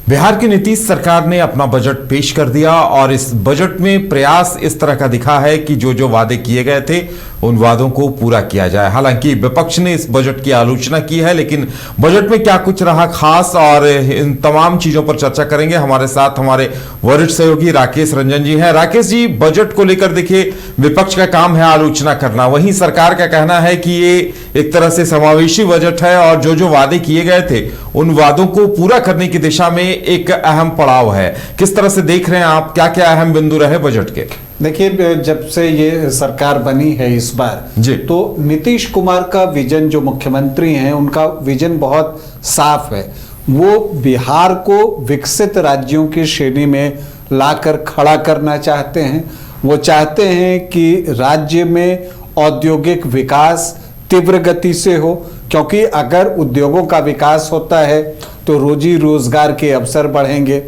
बिहार की नीतीश सरकार ने अपना बजट पेश कर दिया और इस बजट में प्रयास इस तरह का दिखा है कि जो जो वादे किए गए थे उन वादों को पूरा किया जाए। हालांकि विपक्ष ने इस बजट की आलोचना की है, लेकिन बजट में क्या कुछ रहा खास और इन तमाम चीजों पर चर्चा करेंगे। हमारे साथ हमारे वरिष्ठ सहयोगी राकेश रंजन जी हैं। राकेश जी, बजट को लेकर देखिए विपक्ष का काम है आलोचना करना, वहीं सरकार का कहना है कि ये एक तरह से समावेशी बजट है और जो जो वादे किए गए थे उन वादों को पूरा करने की दिशा में एक अहम पड़ाव है। किस तरह से देख रहे हैं आप, क्या क्या अहम बिंदु रहे बजट के? देखिए, जब से ये सरकार बनी है इस बार जी, तो नीतीश कुमार का विजन, जो मुख्यमंत्री हैं उनका विजन बहुत साफ है। वो बिहार को विकसित राज्यों की श्रेणी में लाकर खड़ा करना चाहते हैं। वो चाहते हैं कि राज्य में औद्योगिक विकास तीव्र गति से हो, क्योंकि अगर उद्योगों का विकास होता है तो रोजी रोजगार के अवसर बढ़ेंगे।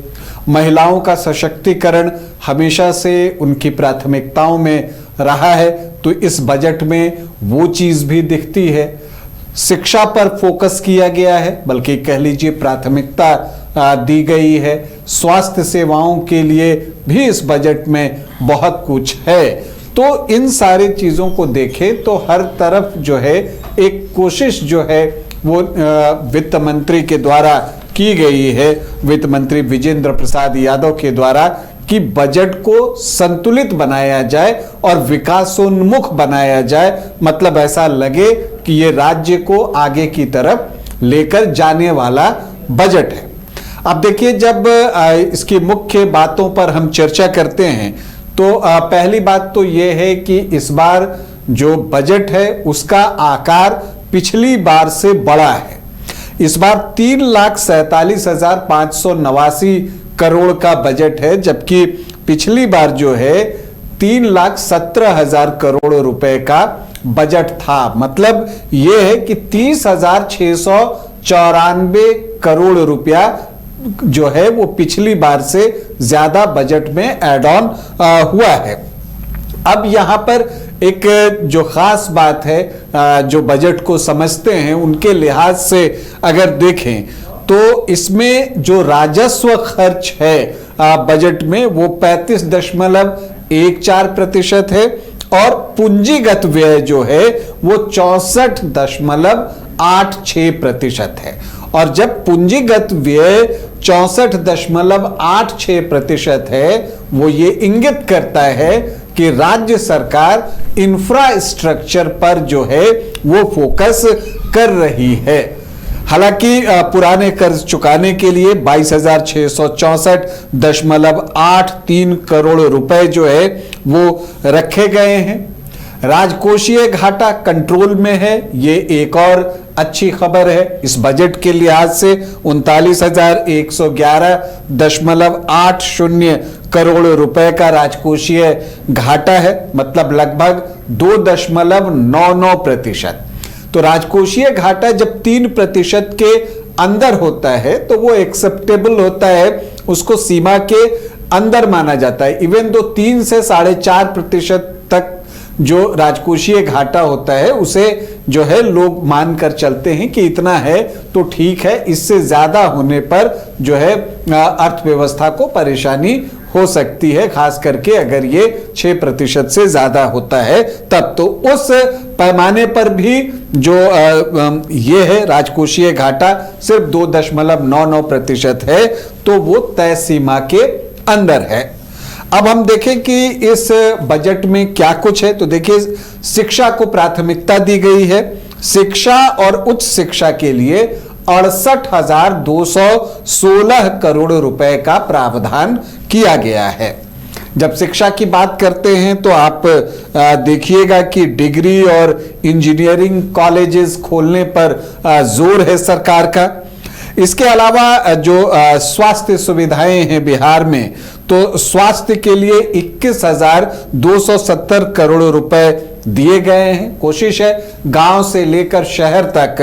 महिलाओं का सशक्तिकरण हमेशा से उनकी प्राथमिकताओं में रहा है, तो इस बजट में वो चीज भी दिखती है। शिक्षा पर फोकस किया गया है, बल्कि कह लीजिए प्राथमिकता दी गई है। स्वास्थ्य सेवाओं के लिए भी इस बजट में बहुत कुछ है। तो इन सारी चीजों को देखें तो हर तरफ जो है एक कोशिश जो है वो वित्त मंत्री के द्वारा की गई है, वित्त मंत्री विजेंद्र प्रसाद यादव के द्वारा, कि बजट को संतुलित बनाया जाए और विकासोन्मुख बनाया जाए। मतलब ऐसा लगे कि ये राज्य को आगे की तरफ लेकर जाने वाला बजट है। अब देखिए, जब इसकी मुख्य बातों पर हम चर्चा करते हैं तो पहली बात तो ये है कि इस बार जो बजट है उसका आकार पिछली बार से बड़ा है। इस बार 3,47,589 करोड़ का बजट है, जबकि पिछली बार जो है 3,17,000 करोड़ रुपए का बजट था। मतलब यह है कि 30,694 करोड़ रुपया जो है वो पिछली बार से ज्यादा बजट में एड ऑन हुआ है। अब यहां पर एक जो खास बात है, जो बजट को समझते हैं उनके लिहाज से अगर देखें तो इसमें जो राजस्व खर्च है बजट में वो 35.14% है और पूंजीगत व्यय जो है वो 64.86% है। और जब पूंजीगत व्यय 64.86% है, वो ये इंगित करता है कि राज्य सरकार इंफ्रास्ट्रक्चर पर जो है वो फोकस कर रही है। हालांकि पुराने कर्ज चुकाने के लिए 22,664.83 करोड़ रुपए जो है वो रखे गए हैं। राजकोषीय घाटा कंट्रोल में है, ये एक और अच्छी खबर है। इस बजट के लिहाज से 39,111.80 करोड़ रुपए का राजकोषीय घाटा है, मतलब लगभग 2.99%। तो राजकोषीय घाटा जब 3% के अंदर होता है तो वो एक्सेप्टेबल होता है, उसको सीमा के अंदर माना जाता है। इवन दो 3 से 4.5% तक जो राजकोषीय घाटा होता है उसे जो है लोग मानकर चलते हैं कि इतना है तो ठीक है, इससे ज्यादा होने पर जो है अर्थव्यवस्था को परेशानी हो सकती है, खास करके अगर ये 6% से ज्यादा होता है तब। तो उस पैमाने पर भी जो ये है राजकोषीय घाटा सिर्फ 2.99% है, तो वो तय सीमा के अंदर है। अब हम देखें कि इस बजट में क्या कुछ है, तो देखिए शिक्षा को प्राथमिकता दी गई है। शिक्षा और उच्च शिक्षा के लिए 68,216 करोड़ रुपए का प्रावधान किया गया है। जब शिक्षा की बात करते हैं तो आप देखिएगा कि डिग्री और इंजीनियरिंग कॉलेजेस खोलने पर जोर है सरकार का। इसके अलावा जो स्वास्थ्य सुविधाएं हैं बिहार में, तो स्वास्थ्य के लिए 21,270 करोड़ रुपए दिए गए हैं। कोशिश है गांव से लेकर शहर तक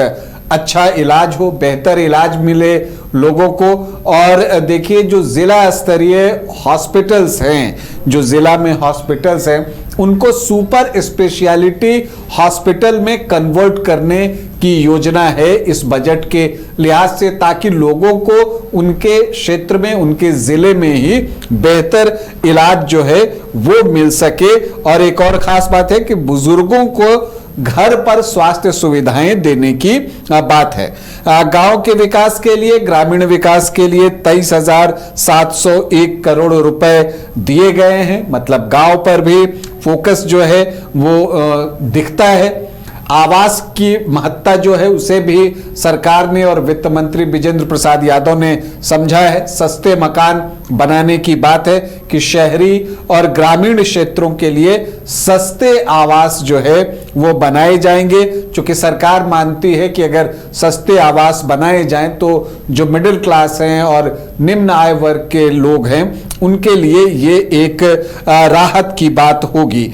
अच्छा इलाज हो, बेहतर इलाज मिले लोगों को। और देखिए जो जिला स्तरीय हॉस्पिटल्स हैं, जो जिला में हॉस्पिटल्स हैं, उनको सुपर स्पेशलिटी हॉस्पिटल में कन्वर्ट करने की योजना है इस बजट के लिहाज से, ताकि लोगों को उनके क्षेत्र में, उनके जिले में ही बेहतर इलाज जो है वो मिल सके। और एक और खास बात है कि बुजुर्गों को घर पर स्वास्थ्य सुविधाएं देने की बात है। गांव के विकास के लिए, ग्रामीण विकास के लिए 23,701 करोड़ रुपए दिए गए हैं। मतलब गांव पर भी फोकस जो है वो दिखता है। आवास की महत्ता जो है उसे भी सरकार ने और वित्त मंत्री विजेंद्र प्रसाद यादव ने समझा है। सस्ते मकान बनाने की बात है कि शहरी और ग्रामीण क्षेत्रों के लिए सस्ते आवास जो है वो बनाए जाएंगे, क्योंकि सरकार मानती है कि अगर सस्ते आवास बनाए जाएं तो जो मिडिल क्लास हैं और निम्न आय वर्ग के लोग हैं उनके लिए ये एक राहत की बात होगी।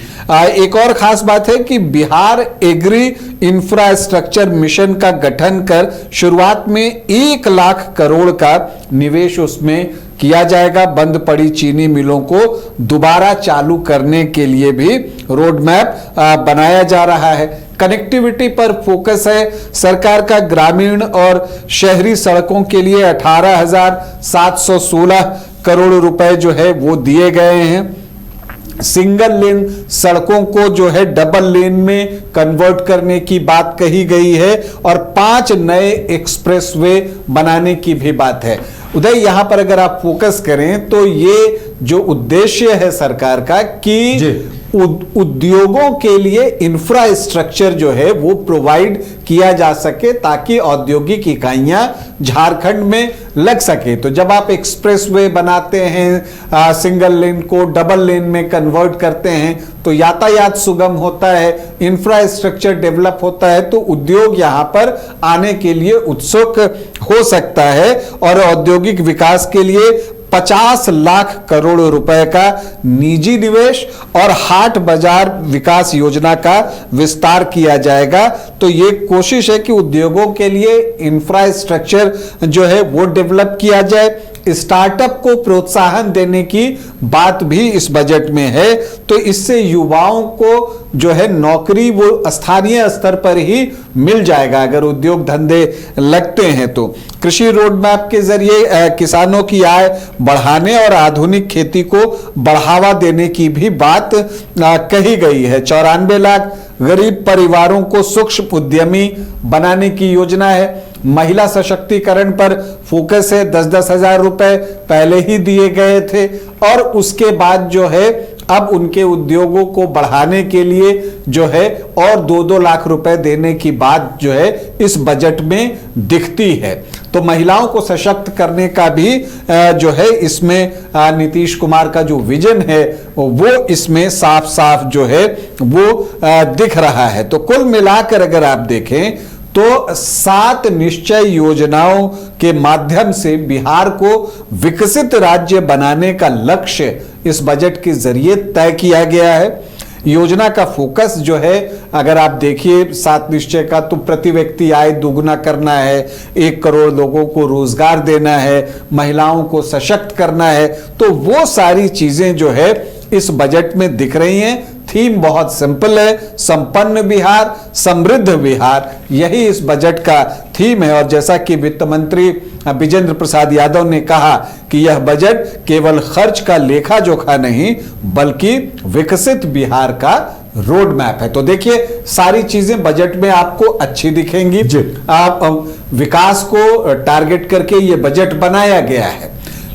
एक और खास बात है कि बिहार एग्री इंफ्रास्ट्रक्चर मिशन का गठन कर शुरुआत में 1 लाख करोड़ का निवेश उसमें किया जाएगा। बंद पड़ी चीनी मिलों को दोबारा चालू करने के लिए भी रोड मैप बनाया जा रहा है। कनेक्टिविटी पर फोकस है सरकार का। ग्रामीण और शहरी सड़कों के लिए 18,716 करोड़ रुपए जो है वो दिए गए हैं। सिंगल लेन सड़कों को जो है डबल लेन में कन्वर्ट करने की बात कही गई है और 5 नए एक्सप्रेसवे बनाने की भी बात है। उदय, यहां पर अगर आप फोकस करें तो ये जो उद्देश्य है सरकार का कि उद्योगों के लिए इंफ्रास्ट्रक्चर जो है वो प्रोवाइड किया जा सके ताकि औद्योगिक इकाइयां झारखंड में लग सके। तो जब आप एक्सप्रेसवे बनाते हैं, सिंगल लेन को डबल लेन में कन्वर्ट करते हैं तो यातायात सुगम होता है, इंफ्रास्ट्रक्चर डेवलप होता है, तो उद्योग यहां पर आने के लिए उत्सुक हो सकता है। और औद्योगिक विकास के लिए 50 लाख करोड़ रुपए का निजी निवेश और हाट बाजार विकास योजना का विस्तार किया जाएगा। तो ये कोशिश है कि उद्योगों के लिए इंफ्रास्ट्रक्चर जो है वो डेवलप किया जाए। स्टार्टअप को प्रोत्साहन देने की बात भी इस बजट में है। तो इससे युवाओं को जो है नौकरी वो स्थानीय स्तर पर ही मिल जाएगा अगर उद्योग धंधे लगते हैं तो। कृषि रोड मैप के जरिए किसानों की आय बढ़ाने और आधुनिक खेती को बढ़ावा देने की भी बात कही गई है। 94 लाख गरीब परिवारों को सूक्ष्म उद्यमी बनाने की योजना है। महिला सशक्तिकरण पर फोकस है। 10-10 हजार रुपए पहले ही दिए गए थे और उसके बाद जो है अब उनके उद्योगों को बढ़ाने के लिए जो है और 2-2 लाख रुपए देने की बात जो है इस बजट में दिखती है। तो महिलाओं को सशक्त करने का भी जो है इसमें नीतीश कुमार का जो विजन है वो इसमें साफ साफ जो है वो दिख रहा है। तो कुल मिलाकर अगर आप देखें तो 7 निश्चय योजनाओं के माध्यम से बिहार को विकसित राज्य बनाने का लक्ष्य इस बजट के जरिए तय किया गया है। योजना का फोकस जो है अगर आप देखिए 7 निश्चय का, तो प्रति व्यक्ति आय दोगुना करना है, 1 करोड़ लोगों को रोजगार देना है, महिलाओं को सशक्त करना है। तो वो सारी चीजें जो है इस बजट में दिख रही हैं। थीम बहुत सिंपल है, संपन्न बिहार, समृद्ध बिहार, यही इस बजट का थीम है। और जैसा कि वित्त मंत्री विजेंद्र प्रसाद यादव ने कहा कि यह बजट केवल खर्च का लेखा जोखा नहीं बल्कि विकसित बिहार का रोड मैप है। तो देखिए सारी चीजें बजट में आपको अच्छी दिखेंगी। आप विकास को टारगेट करके ये बजट बनाया गया है,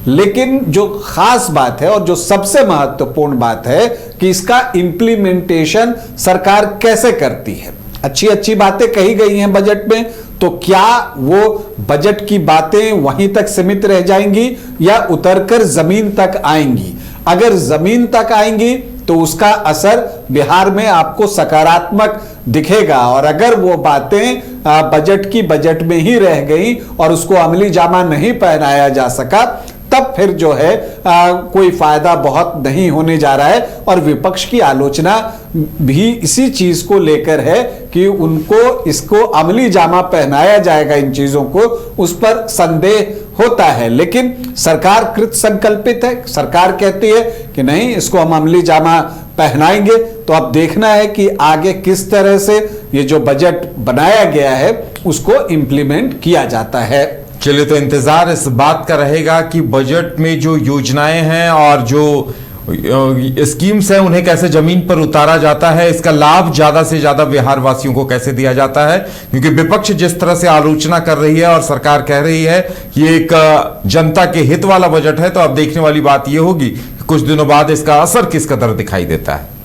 लेकिन जो खास बात है और जो सबसे महत्वपूर्ण बात है कि इसका इंप्लीमेंटेशन सरकार कैसे करती है। अच्छी अच्छी बातें कही गई हैं बजट में, तो क्या वो बजट की बातें वहीं तक सीमित रह जाएंगी या उतरकर जमीन तक आएंगी? अगर जमीन तक आएंगी तो उसका असर बिहार में आपको सकारात्मक दिखेगा, और अगर वो बातें बजट की बजट में ही रह गई और उसको अमली जामा नहीं पहनाया जा सका, तब फिर जो है कोई फायदा बहुत नहीं होने जा रहा है। और विपक्ष की आलोचना भी इसी चीज को लेकर है कि उनको इसको अमली जामा पहनाया जाएगा, इन चीजों को, उस पर संदेह होता है। लेकिन सरकार कृत संकल्पित है। सरकार कहती है कि नहीं, इसको हम अमली जामा पहनाएंगे। तो अब देखना है कि आगे किस तरह से ये जो बजट बनाया गया है उसको इम्प्लीमेंट किया जाता है। चलिए, तो इंतजार इस बात का रहेगा कि बजट में जो योजनाएं हैं और जो स्कीम्स हैं उन्हें कैसे जमीन पर उतारा जाता है, इसका लाभ ज्यादा से ज्यादा बिहार वासियों को कैसे दिया जाता है। क्योंकि विपक्ष जिस तरह से आलोचना कर रही है और सरकार कह रही है कि एक जनता के हित वाला बजट है, तो अब देखने वाली बात यह होगी कि कुछ दिनों बाद इसका असर किस कदर दिखाई देता है।